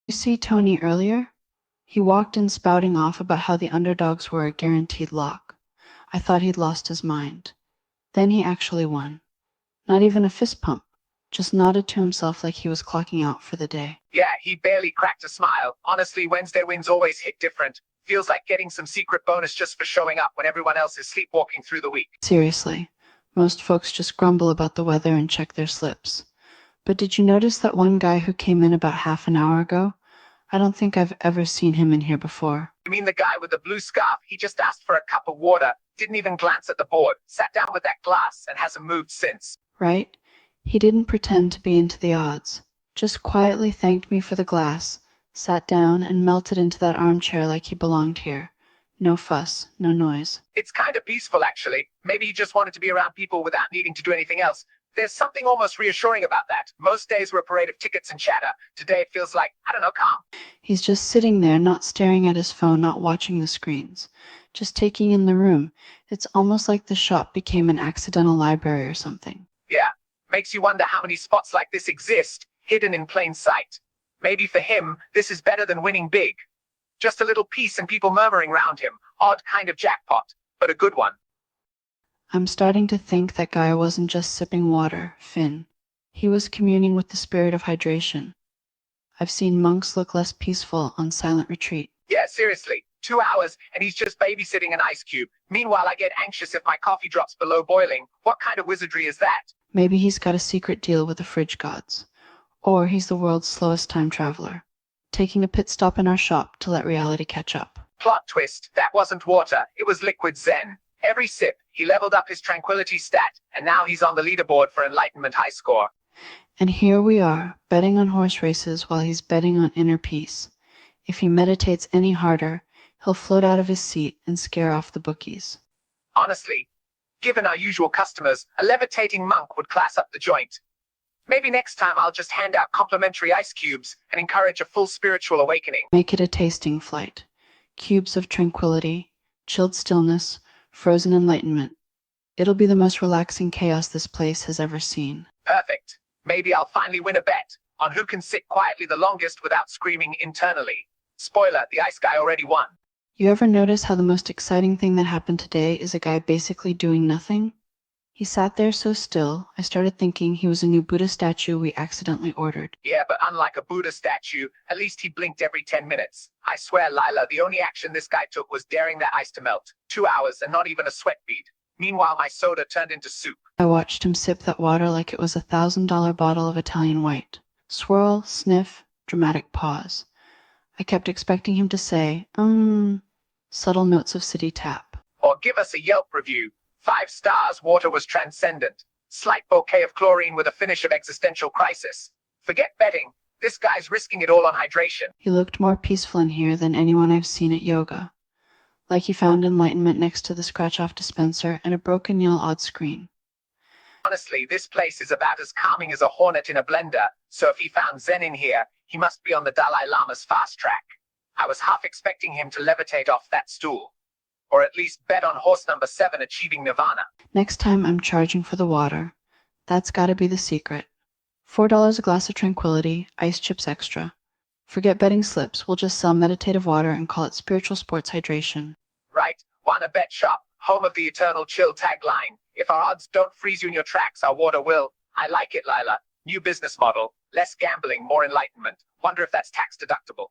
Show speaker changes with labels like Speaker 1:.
Speaker 1: You see Tony earlier? He walked in spouting off about how the underdogs were a guaranteed lock. I thought he'd lost his mind. Then he actually won. Not even a fist pump. Just nodded to himself like he was clocking out for the day.
Speaker 2: Yeah, he barely cracked a smile. Honestly, Wednesday wins always hit different. Feels like getting some secret bonus just for showing up when everyone else is sleepwalking through the week.
Speaker 1: Seriously, most folks just grumble about the weather and check their slips. But did you notice that one guy who came in about half an hour ago? I don't think I've ever seen him in here before.
Speaker 2: You mean the guy with the blue scarf? He just asked for a cup of water, didn't even glance at the board, sat down with that glass, and hasn't moved since.
Speaker 1: Right? He didn't pretend to be into the odds. Just quietly thanked me for the glass, sat down, and melted into that armchair like he belonged here. No fuss, no noise.
Speaker 2: It's kind of peaceful, actually. Maybe he just wanted to be around people without needing to do anything else. There's something almost reassuring about that. Most days were a parade of tickets and chatter. Today it feels like, I don't know, calm.
Speaker 1: He's just sitting there, not staring at his phone, not watching the screens. Just taking in the room. It's almost like the shop became an accidental library or something.
Speaker 2: Yeah, makes you wonder how many spots like this exist, hidden in plain sight. Maybe for him, this is better than winning big. Just a little peace and people murmuring around him. Odd kind of jackpot, but a good one.
Speaker 1: I'm starting to think that guy wasn't just sipping water, Finn. He was communing with the spirit of hydration. I've seen monks look less peaceful on silent retreat.
Speaker 2: Yeah, seriously. 2 hours, and he's just babysitting an ice cube. Meanwhile, I get anxious if my coffee drops below boiling. What kind of wizardry is that?
Speaker 1: Maybe he's got a secret deal with the fridge gods. Or he's the world's slowest time traveler, taking a pit stop in our shop to let reality catch up.
Speaker 2: Plot twist. That wasn't water. It was liquid Zen. Every sip, he leveled up his tranquility stat, and now he's on the leaderboard for Enlightenment high score.
Speaker 1: And here we are, betting on horse races while he's betting on inner peace. If he meditates any harder, he'll float out of his seat and scare off the bookies.
Speaker 2: Honestly, given our usual customers, a levitating monk would class up the joint. Maybe next time I'll just hand out complimentary ice cubes and encourage a full spiritual awakening.
Speaker 1: Make it a tasting flight. Cubes of tranquility, chilled stillness, frozen enlightenment. It'll be the most relaxing chaos this place has ever seen.
Speaker 2: Perfect. Maybe I'll finally win a bet on who can sit quietly the longest without screaming internally. Spoiler, the ice guy already won.
Speaker 1: You ever notice how the most exciting thing that happened today is a guy basically doing nothing? He sat there so still, I started thinking he was a new Buddha statue we accidentally ordered.
Speaker 2: Yeah, but unlike a Buddha statue, at least he blinked every 10 minutes. I swear, Lila, the only action this guy took was daring that ice to melt. 2 hours and not even a sweat bead. Meanwhile, my soda turned into soup.
Speaker 1: I watched him sip that water like it was $1,000 bottle of Italian white. Swirl, sniff, dramatic pause. I kept expecting him to say, subtle notes of city tap.
Speaker 2: Or give us a Yelp review. 5 stars, water was transcendent. Slight bouquet of chlorine with a finish of existential crisis. Forget betting. This guy's risking it all on hydration.
Speaker 1: He looked more peaceful in here than anyone I've seen at yoga. Like he found enlightenment next to the scratch-off dispenser and a broken Neil Odd screen.
Speaker 2: Honestly, this place is about as calming as a hornet in a blender, so if he found Zen in here, he must be on the Dalai Lama's fast track. I was half expecting him to levitate off that stool. Or at least bet on horse number 7 achieving nirvana.
Speaker 1: Next time I'm charging for the water. That's gotta be the secret. $4 a glass of tranquility, ice chips extra. Forget betting slips, we'll just sell meditative water and call it spiritual sports hydration.
Speaker 2: Right, wanna bet shop, home of the eternal chill tagline. If our odds don't freeze you in your tracks, our water will. I like it, Lila. New business model, less gambling, more enlightenment. Wonder if that's tax deductible.